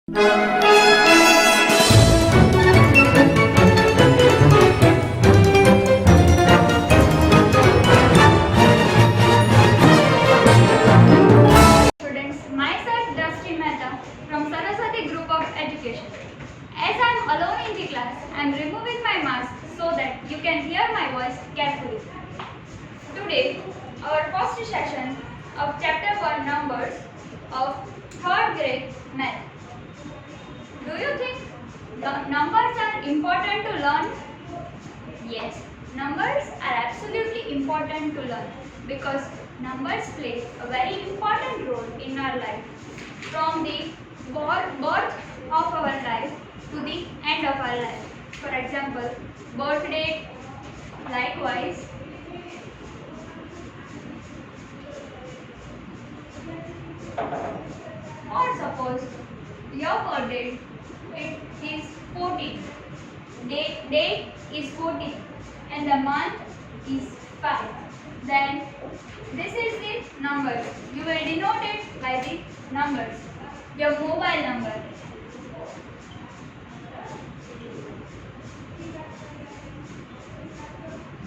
Students, myself Drashti Mehta from Saraswati Group of Education. As I am alone in the class, I am removing my mask so that you can hear my voice carefully. Today, our first session of Chapter 1 Numbers of 3rd grade Math. Do you think the numbers are important to learn? Yes, numbers are absolutely important to learn because numbers play a very important role in our life from the birth of our life to the end of our life. For example, birthday, likewise. Or suppose your birthday it is 14. Day is 14 and the month is 5. Then this is the number. You will denote it by the numbers. Your mobile number.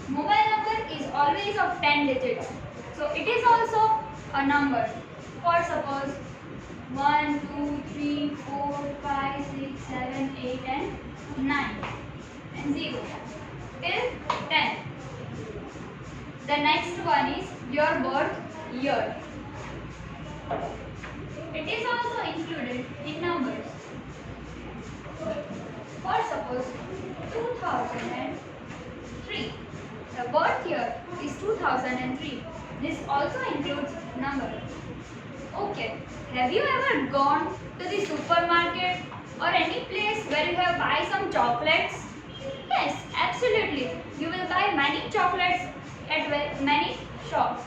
Mobile number is always of 10 digits. So it is also a number. For suppose 1, 2, 3, 4, 5, 6, 7, 8 and 9 and 0 till 10. The next one is your birth year. It is also included in numbers. For suppose 2003. The birth year is 2003. This also includes number. Okay, have you ever gone to the supermarket or any place where you have buy some chocolates? Yes, absolutely. You will buy many chocolates at many shops.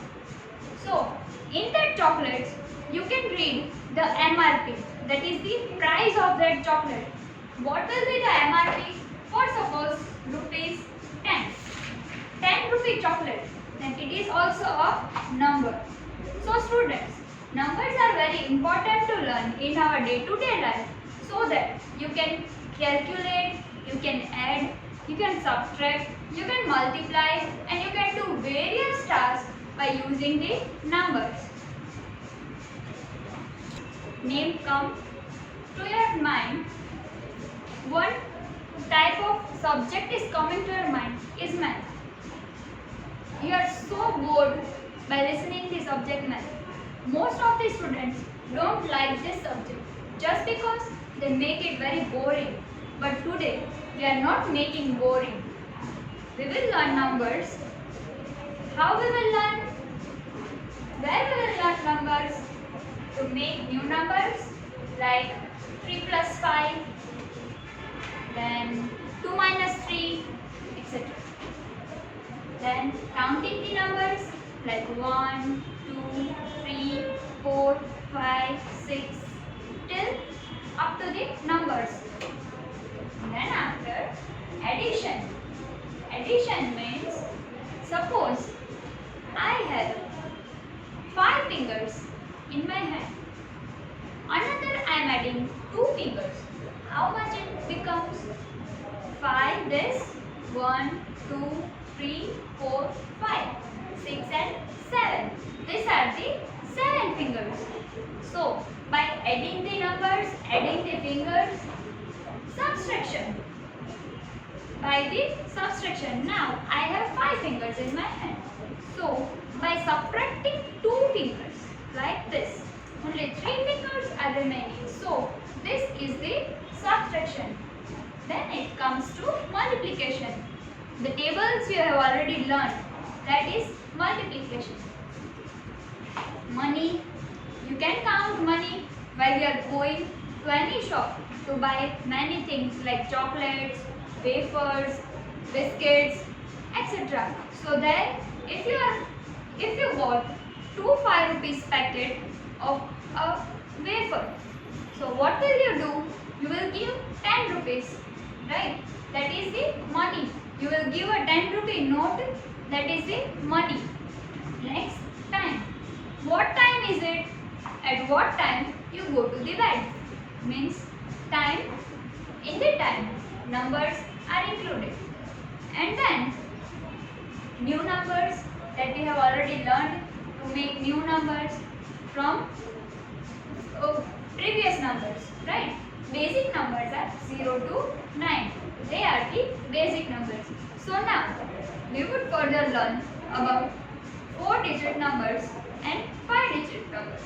So, in that chocolates, you can read the MRP, that is the price of that chocolate. What will be the MRP? For suppose rupees 10. 10 rupee chocolate. Then it is also a number. So students, numbers are very important to learn in our day-to-day life so that you can calculate, you can add, you can subtract, you can multiply and you can do various tasks by using the numbers. Name come to your mind. One type of subject is coming to your mind is math. You are so bored by listening the subject math. Most of the students don't like this subject just because they make it very boring. But today we are not making boring. We will learn numbers. How we will learn? Where we will learn numbers? To make new numbers like 3 plus 5, then 2 minus 3, etc. Then counting the numbers like 1, 2, 3, 4, 5, 6 till up to the numbers. Then after addition. Addition means suppose I have 5 fingers in my hand. Another I am adding 2 fingers. How much it becomes? 5 this 1, 2, 3, 4, 5, 6 and 7. These are the 7 fingers. So by adding the numbers, adding the fingers, subtraction. By the subtraction, now I have 5 fingers in my hand. So by subtracting 2 fingers like this, only 3 fingers are remaining. So this is the subtraction. Then it comes to multiplication. The tables you have already learned, that is multiplication. Money, you can count money while you are going to any shop to buy many things like chocolates, wafers, biscuits, etc. So there, if you bought 2 5 rupees packet of a wafer, so what will you do? You will give 10 rupees, right? That is the money. You will give a 10 rupee note, that is the money. Next, time. What time is it? At what time you go to the bed? Means time, in the time numbers are included. And then new numbers that we have already learned to make new numbers from previous numbers, right? Basic numbers are 0 to 9. They are the basic numbers. So now we would further learn about 4-digit numbers and 5-digit numbers.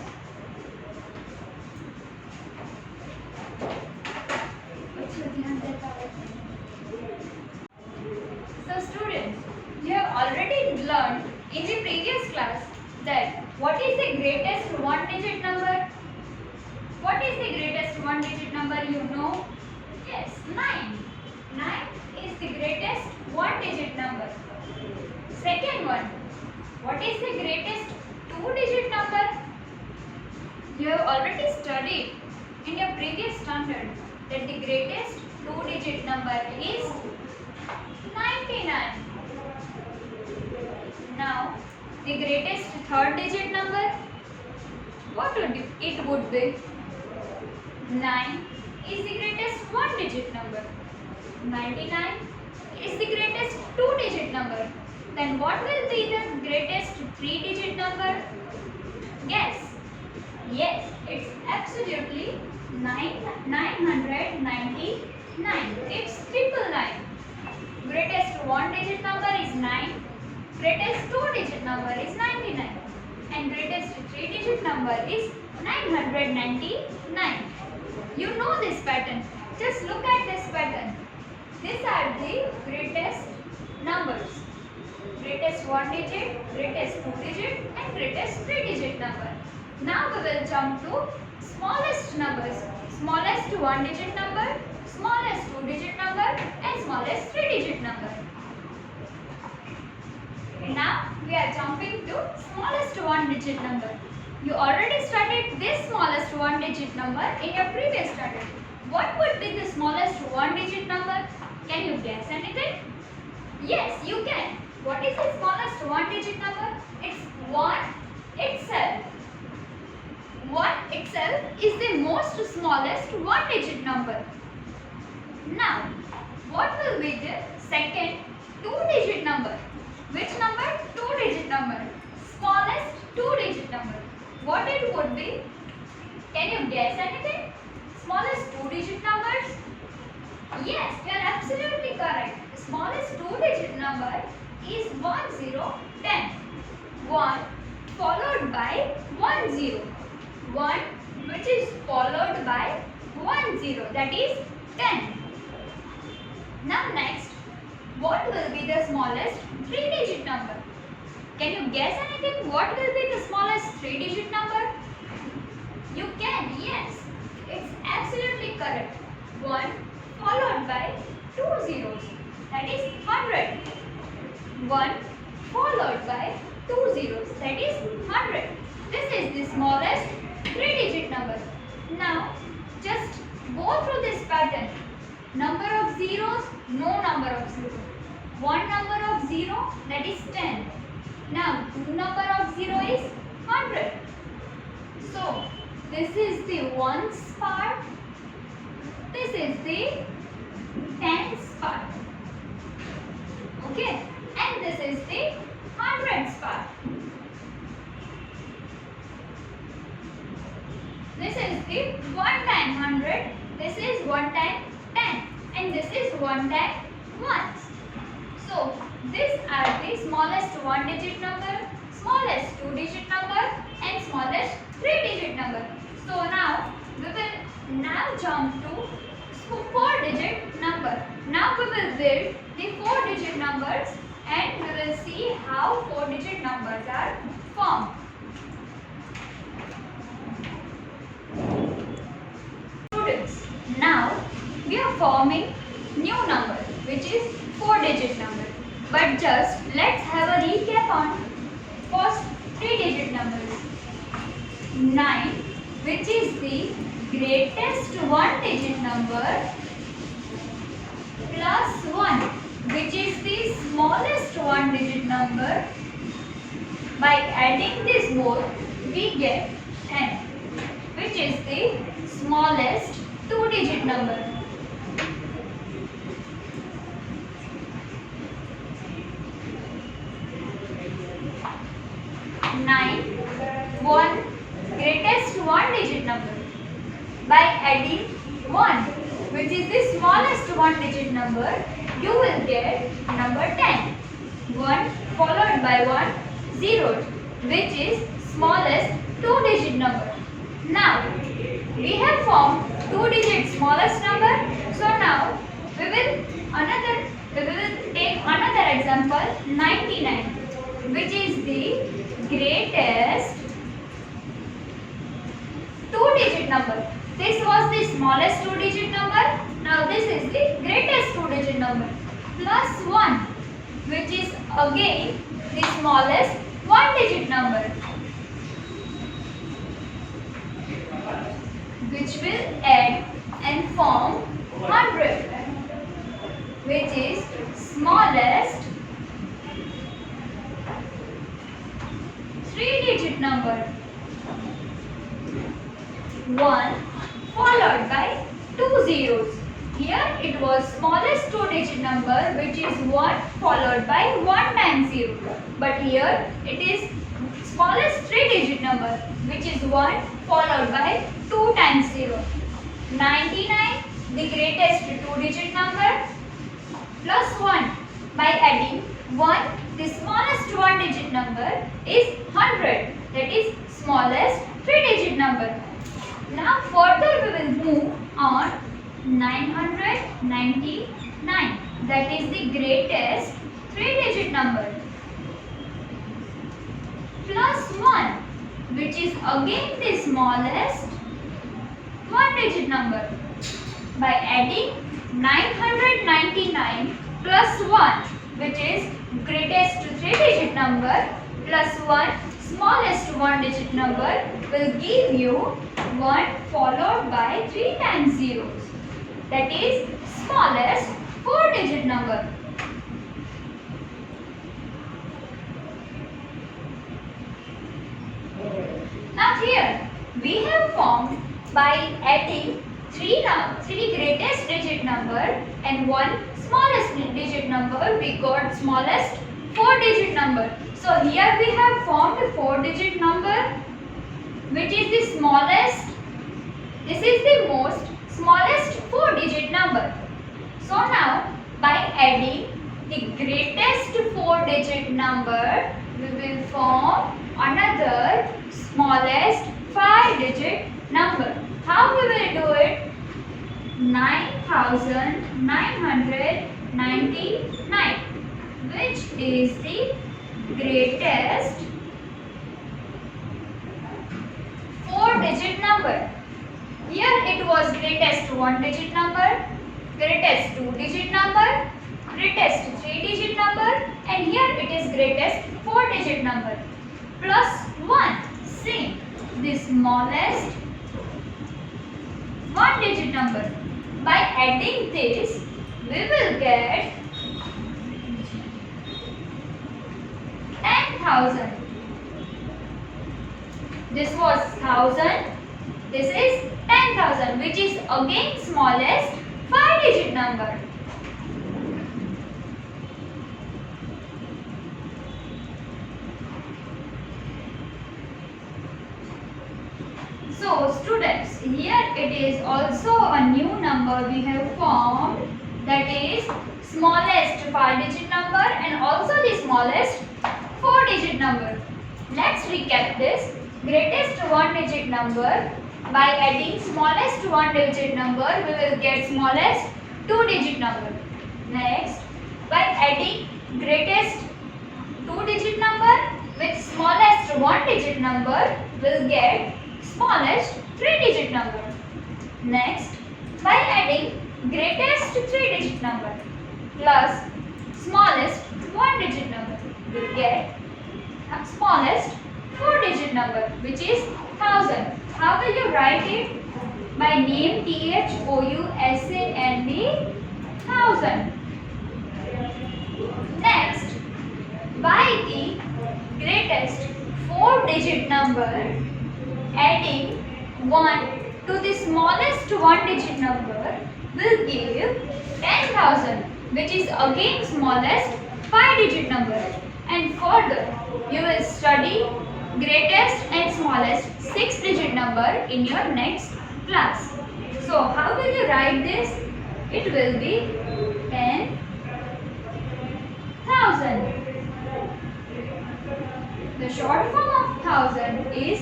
So students, you have already learned in the previous class that what is the greatest 1-digit number? What is the greatest 1-digit number you know? Yes, 9. 9 is the greatest 1-digit number. Second one, what is the greatest 2-digit number? You have already studied in your previous standard that the greatest 2-digit number is 99. Now, the greatest 3rd-digit number, what would it would be? 9 is the greatest 1-digit number. 99 is the greatest 2-digit number. Then what will be the greatest 3-digit number? Guess. Yes, it's absolutely 999. It's 999. Greatest 1-digit number is 9. Greatest 2-digit number is 99. And greatest 3-digit number is 999. You know this pattern. Just look at this pattern. These are the greatest numbers. Greatest 1-digit, greatest 2-digit and greatest 3-digit number. Now we will jump to smallest numbers. Smallest 1-digit number, smallest 2-digit number and smallest 3-digit number. Now we are jumping to smallest 1-digit number. You already studied this smallest 1-digit number in your previous study. What would be the smallest 1-digit number? Can you guess anything? Yes, you can. What is the smallest 1-digit number? It's 1 itself. 1 itself is the most smallest 1-digit number. Now, what will be the second 2-digit number? Which number? 2-digit number. Smallest 2-digit number. What it would be? Can you guess anything? Smallest 2-digit numbers? Yes, you are absolutely correct. The smallest 2-digit number is 10. 1 followed by 10. 1 which is followed by 10, that is 10. Now next, what will be the smallest 3-digit number? Can you guess anything? What will be the smallest 3-digit number? You can, yes. It's absolutely correct. 1 followed by 2 zeros, that is 100. 1 followed by 2 zeros, that is 100. This is the smallest 3-digit number. Now, just go through this pattern. Number of zeros, no number of zeros. One number of 0, that is 10. Now, two number of 0 is 100. So, this is the ones part. This is the tens part. Okay. And this is the hundreds part. This is the 1 time 100. This is 1 time 10. And this is 1 time ones. So, these are the smallest 1-digit number, smallest 2-digit number and smallest 3-digit number. So, now we will now jump to 4-digit number. Now we will build the 4-digit numbers and we will see how 4-digit numbers are formed. Students, now we are forming new number which is 4-digit number. But just let's have a recap on first 3-digit numbers. 9, which is the greatest 1-digit number, plus 1, which is the smallest 1-digit number. By adding this both, we get 10, which is the smallest 2-digit number. 9, 1, greatest 1-digit number. By adding 1, which is the smallest 1-digit number, you will get number 10. 1 followed by 1, 0, which is smallest 2-digit number. Now, we have formed 2-digit smallest number. So now, we will take another example, 99, which is the greatest 2-digit number. This was the smallest 2-digit number. Now this is the greatest 2-digit number. Plus 1, which is again the smallest 1-digit number, which will add and form 100, which is smallest 3-digit number. 1 followed by 2 zeros. Here it was smallest 2-digit number, which is 1 followed by 1 times 0. But here it is smallest 3-digit number, which is 1 followed by 2 times 0. 99, the greatest 2-digit number, plus 1. By adding 1, the smallest 1-digit number is 100, that is smallest 3-digit number. Now further we will move on 999, that is the greatest 3-digit number, plus 1, which is again the smallest 1-digit number. By adding 999 plus 1, which is greatest 3-digit number, plus 1 smallest 1-digit number, will give you 1 followed by 3 times zeros, that is smallest 4-digit number. Now here we have formed, by adding 3 greatest digit number and 1 smallest digit number, we got smallest 4-digit number. So here we have formed a 4-digit number, which is the smallest. This is the most smallest 4-digit number. So now by adding the greatest 4-digit number, we will form another smallest 5-digit number. How we will do it? 9999, which is the greatest 4-digit number. Here it was greatest 1-digit number, greatest 2-digit number, greatest 3-digit number, and here it is greatest 4-digit number. Plus 1, same, the smallest 1-digit number. By adding this, we will get 10,000. This was 1000. This is 10,000, which is again smallest 5-digit number. So students, here it is also a new number we have formed, that is smallest 5-digit number and also the smallest 4-digit number. Let's recap this. Greatest 1-digit number, by adding smallest 1-digit number, we will get smallest 2-digit number. Next, by adding greatest 2-digit number with smallest 1-digit number, we will get smallest 3-digit number. Next, by adding greatest 3-digit number plus smallest 1-digit number, we will get smallest 4-digit number, which is 1000. How will you write it? By name THOUSAND, 1000. Next, by the greatest 4-digit number, adding 1 to the smallest one digit number will give 10,000, which is again smallest 5 digit number. And further, you will study greatest and smallest 6 digit number in your next class. So how will you write this? It will be 10,000. The short form of 1000 is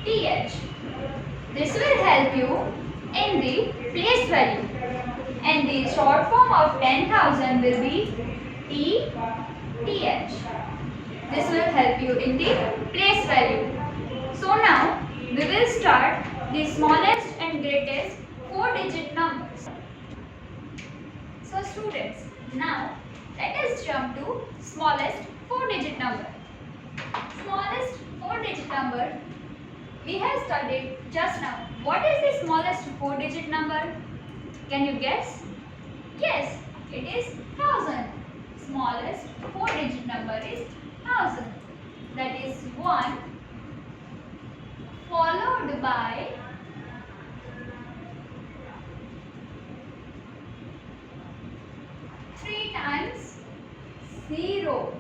TH. This will help you in the place value. And the short form of 10,000 will be TH. This will help you in the place value. So now we will start the smallest and greatest 4-digit numbers. So students, now let us jump to smallest 4-digit number. Smallest 4-digit number we have studied just now. What is the smallest 4-digit number? Can you guess? Yes, it is 1000. Smallest 4-digit number is 1000. That is 1 followed by 3 times 0.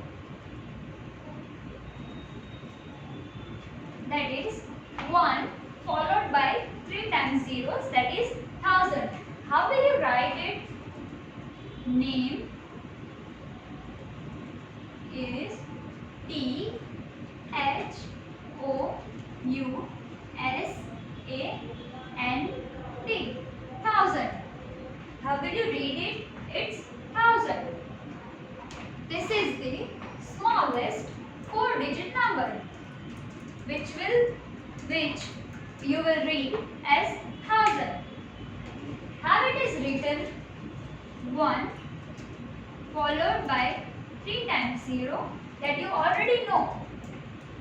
That is 1 followed by 3 times zeros, that is 1000. How will you write it? Name is THOUSAND. Thousand. How will you read it? It's 1000. This is the smallest 4-digit number, which you will read as 1000. How it is written? 1 followed by 3 times 0, that you already know.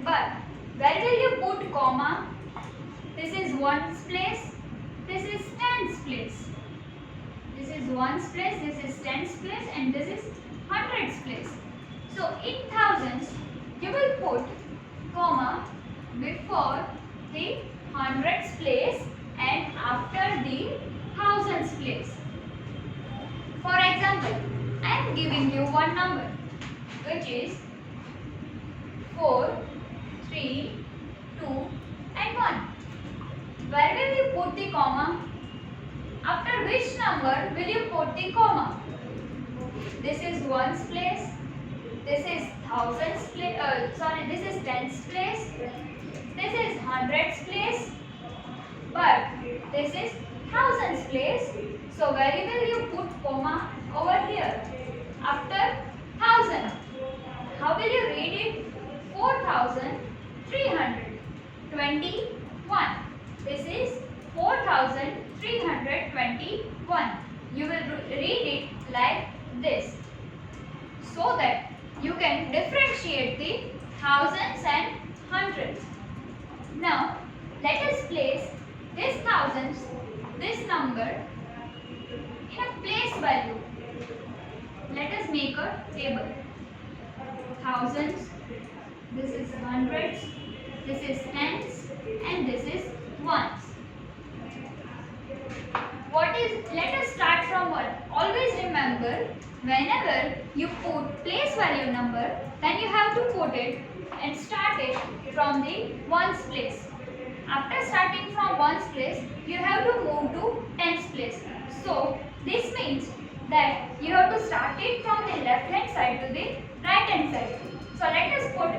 But where will you put comma? This is ones place, this is tens place. This is ones place, this is tens place, and this is hundreds place. So in thousands, you will put comma before the hundreds place and after the thousands place. For example, I am giving you one number, which is 4, 3, 2 and 1. Where will you put the comma? After which number will you put the comma? This is ones place, this is thousands place, this is tens place, this is hundreds place, but this is thousands place. So where will you put comma? Over here, after 1000. How will you read it? 4321. This is 4321. You will read it like this, so that you can differentiate the thousands and hundreds. Now let us place this thousands, this number, in a place value. Let us make a table. Thousands, this is hundreds, this is tens, and this is ones. Let us start from 1. Always remember, whenever you put place value number, then you have to put it and start it from the ones place. After starting from ones place, you have to move to tens place. So this means that you have to start it from the left hand side to the right hand side. So let us put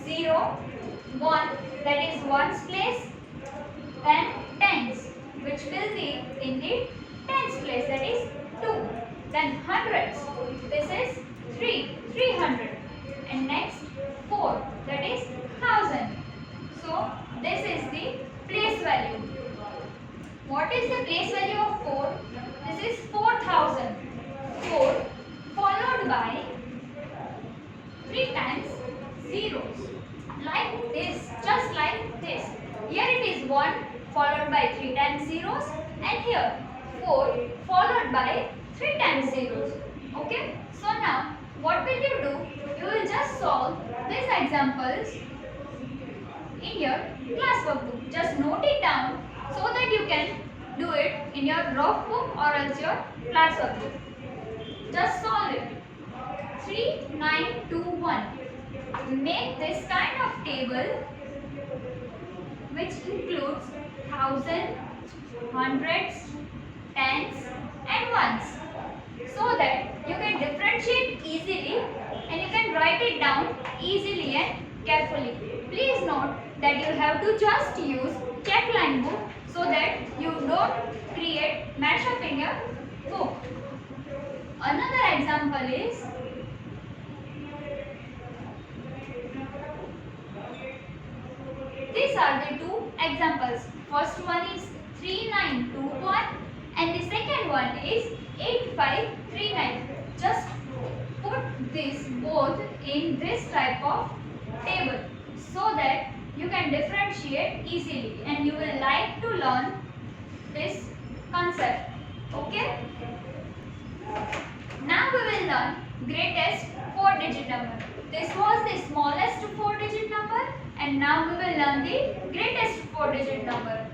0, 1, that is ones place, then tens, which will be in the tens place, that is 2. Then hundreds, this is 300, and next 4, that is 1000. So this is the place value. What is the place value of 4? This is 4000. 4 followed by 3 times zeros. Like this, just like this. Here it is 1 followed by 3 times zeros, and here 4 followed by 3 times zeros. Okay? So now what will you do? You will just solve these examples in your class workbook. Just note it down so that you can do it in your rough book or else your classwork book. Just solve it. 3921. Make this kind of table which includes thousands, hundreds, tens and ones, so that you can differentiate easily and you can write it down easily and carefully. Please note that you have to just use check line book so that you don't create mashup in your book. Another example is these are the two examples. First one is 3921 and the second one is 8539. Just put these both in this type of table so that you can differentiate easily and you will like to learn this concept. Okay? Now we will learn greatest 4-digit number. This was the smallest 4-digit number and now we will learn the greatest 4-digit number.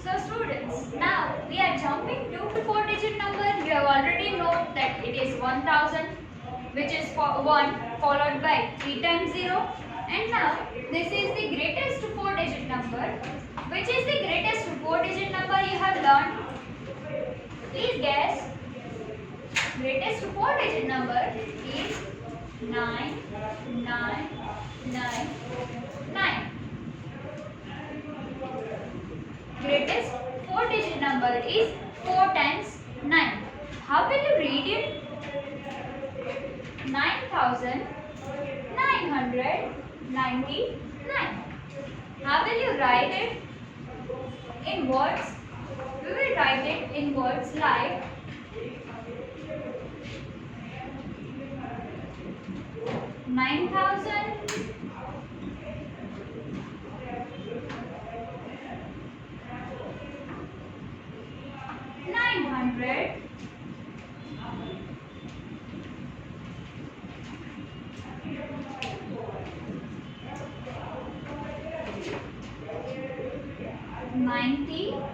So students, now we are jumping to 4-digit number. You have already known that it is 1000, which is 1 followed by 3 times 0. And now this is the greatest 4-digit number. Which is the greatest 4-digit number you have learned? Please guess. Greatest 4-digit number is 9999. Greatest 4-digit number is 4 times 9. How will you read it? 9999. How will you write it? In words? We will write it in words like 9000 900 99.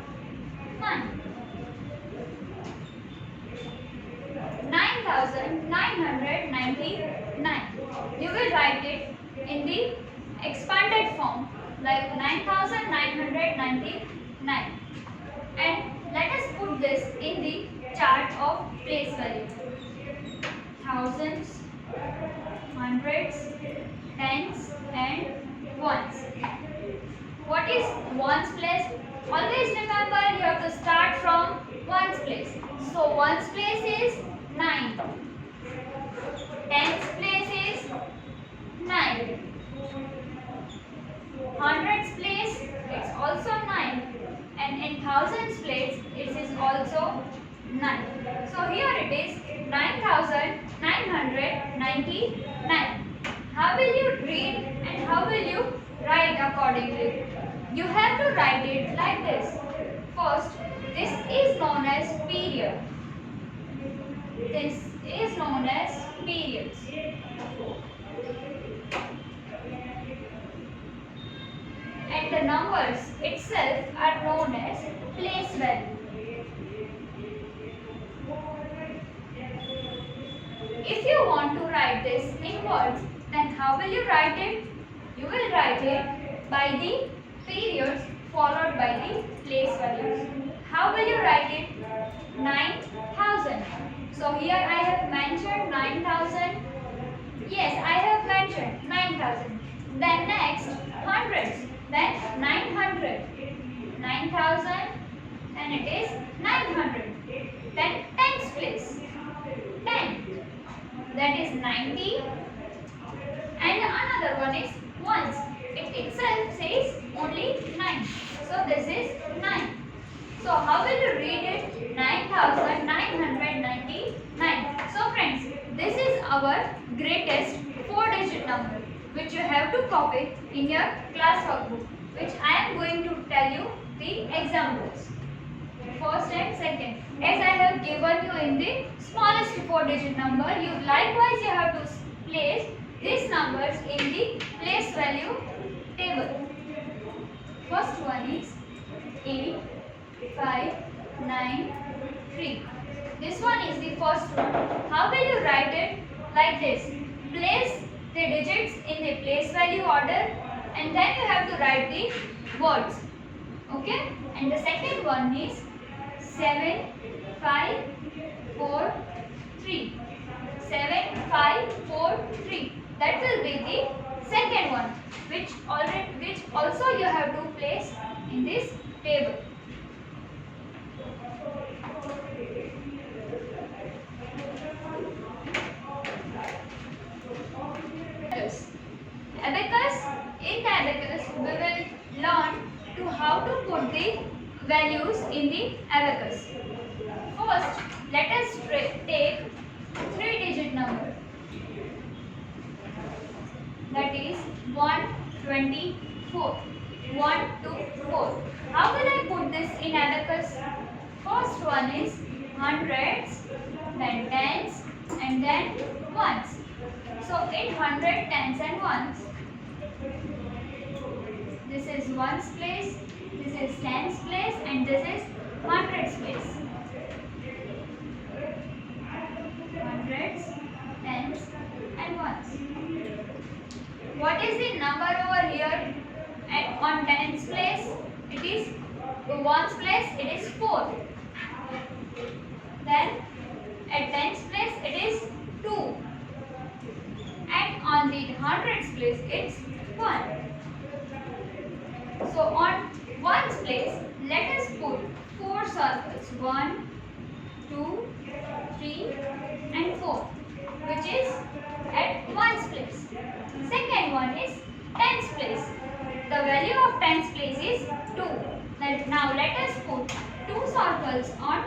9999. You will write it in the expanded form like 9999. And let us put this in the chart of place value. Thousands, hundreds, tens and ones. What is ones place? Always remember you have to start from ones place. So ones place is 9. Tens place is 9. Hundreds place it's also 9. And in thousands place it is also 9. So here it is 9999. How will you read and how will you write accordingly? You have to write it like this. First, this is known as period. This is known as periods. And the numbers itself are known as place value. If you want to write this in words, then how will you write it? You will write it by the periods followed by the place values. How will you write it? 9000. So here I have mentioned 9000. Yes, I have mentioned 9000. Then next, hundreds. Then 900. 9000 and it is 900. Then tens place. 10. That is 90. And another one is ones. It itself says only 9. So this is 9. So how will you read it? 9999. So friends, this is our greatest 4-digit number which you have to copy in your class workbook, which I am going to tell you the examples. First and second. As I have given you in the smallest 4-digit number, you likewise you have to place these numbers in the place value table. First one is 8, 5, 9, 3. This one is the first one. How will you write it? Like this. Place the digits in the place value order and then you have to write the words. Okay? And the second one is 7, 5, 4, 3. 7, 5, 4, 3. That will be the second one, which also you have to place in this table. Abacus. In the abacus, we will learn to how to put the values in the abacus. First, let us take 3-digit number. That is 124. 1, 2, 4. How will I put this in abacus? First one is hundreds, then tens, and then ones. So in hundred, tens, and ones, this is ones place, this is tens place, and this is hundreds place. Hundreds, tens, and ones. What is the number over here? On tens place, it is ones place, it is 4. Then at tens place, it is 2. And on the hundreds place, it's 1. So on ones place, let us put 4 circles. 1, 2, 3, and 4, which is at ones place. Second one is tens place. The value of tens place is 2. Now let us put 2 circles on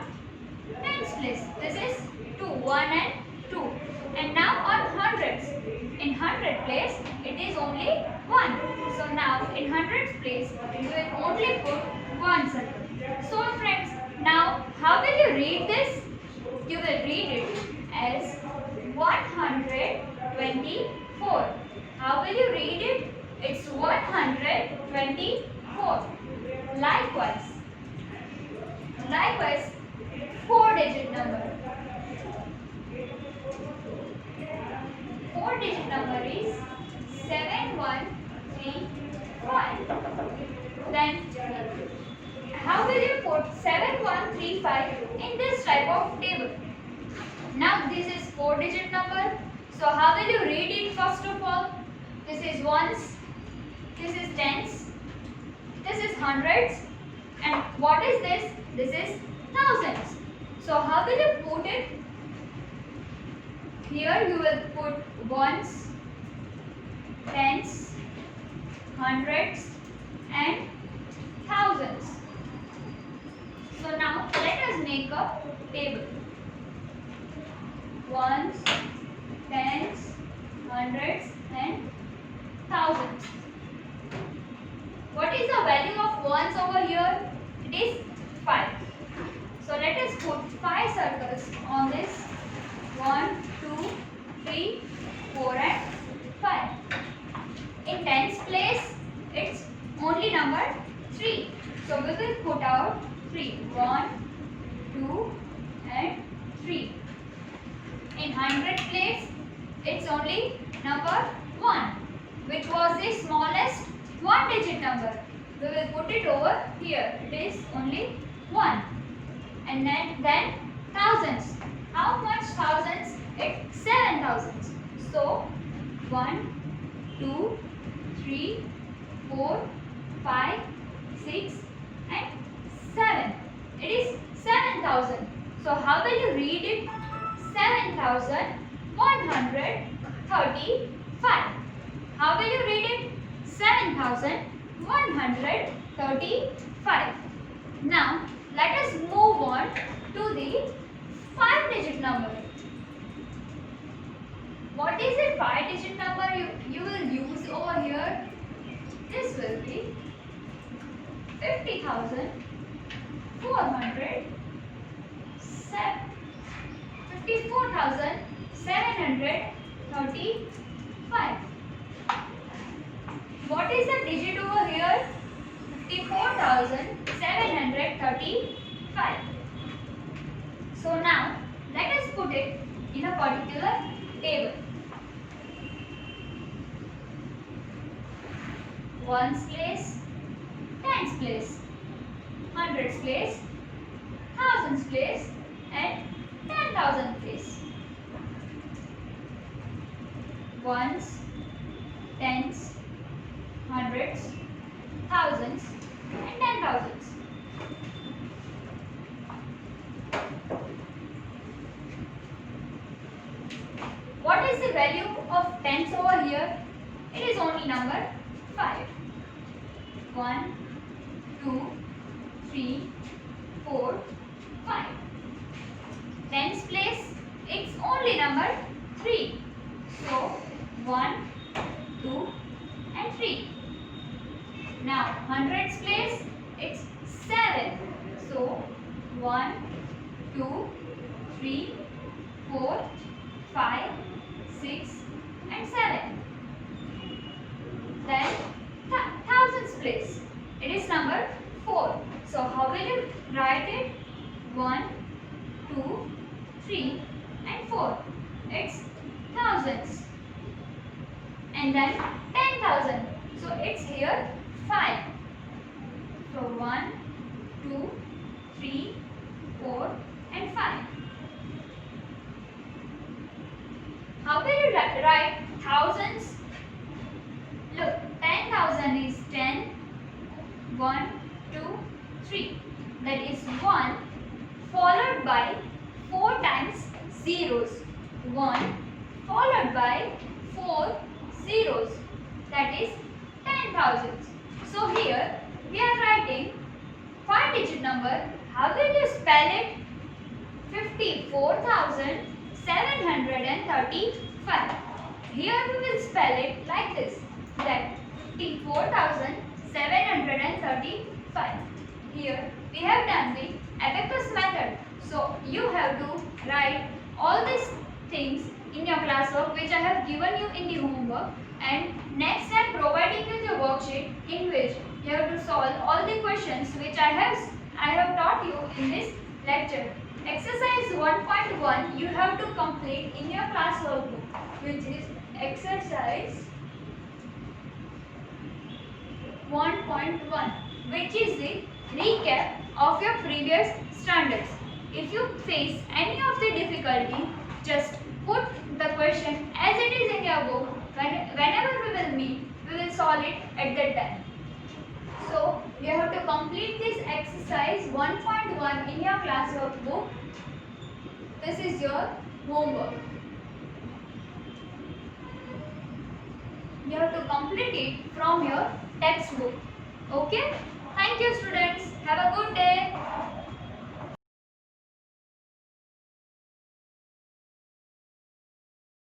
tens place. This is 2, 1 and 2. And now on hundreds. In hundred place, it is only 1. So now in hundreds place, you will only put 1 circle. So friends, now how will you read this? You will read it as 124. How will you read it? It's 124. Likewise, 4-digit number. 4-digit number is 7135. Then how will you put 7135 in this type of table? Now this is 4-digit number. So how will you read it first of all? This is ones, this is tens, this is hundreds, and what is this? This is thousands. So how will you put it? Here you will put ones, tens, hundreds, and thousands. So now let us make a table. Ones, tens, hundreds, and thousands. What is the value of ones over here? It is 5. So let us put 5 circles on this. 1, 2, 3, 4, and 5. In tens place, it's only number 3. So we will put out 3. 1, 2, and 3. In hundred place, it's only number 1, which was the smallest 1-digit number. We will put it over here. It is only 1. And then thousands. How much thousands? It's 7,000. So 1, 2, 3, 4, 5, 6, and 7. It is 7,000. So how will you read it? 7,135. How will you read it? 7,135. Now let us move on to the 5-digit number. What is the 5-digit number you will use over here? This will be 54,735. 5. What is the digit over here? 54,735. So now let us put it in a particular table. Ones place, tens place, hundreds place, thousands place, and 10,000 place. Ones, tens, hundreds, thousands, and 10,000s. What is the value of tens over here? It is only number 5. 1, 2, 3, 4, 5. Tens place, it's only number 3. So 1, 2, and 3. Now hundreds place, it's 7. So 1, 2, 3, 4, 5, 6, and 7. Then thousands place, it is number 4. So how will you write it? 1, 2, 3, and 4. It's thousands. And then 10,000. So it's here 5. So 1, 2, 3, 4, and 5. How will you write thousands? Look, 10,000 is 10, 1, 2, 3. That is 1 followed by 4 times zeros. 1 followed by 4 zeros. That is 10,000. So here we are writing 5-digit number. How will you spell it? 54,735. Here we will spell it like this. That 54,735. Here we have done the abacus method. So you have to write all these things in your classwork which I have given you in the homework, and next I am providing you the worksheet in which you have to solve all the questions which I have taught you in this lecture. Exercise 1.1 you have to complete in your classwork book, which is exercise 1.1, which is the recap of your previous standards. If you face any of the difficulty, just put the question as it is in your book. Whenever we will meet, we will solve it at that time. So you have to complete this exercise 1.1 in your classwork book. This is your homework. You have to complete it from your textbook. Okay? Thank you, students. Have a good day.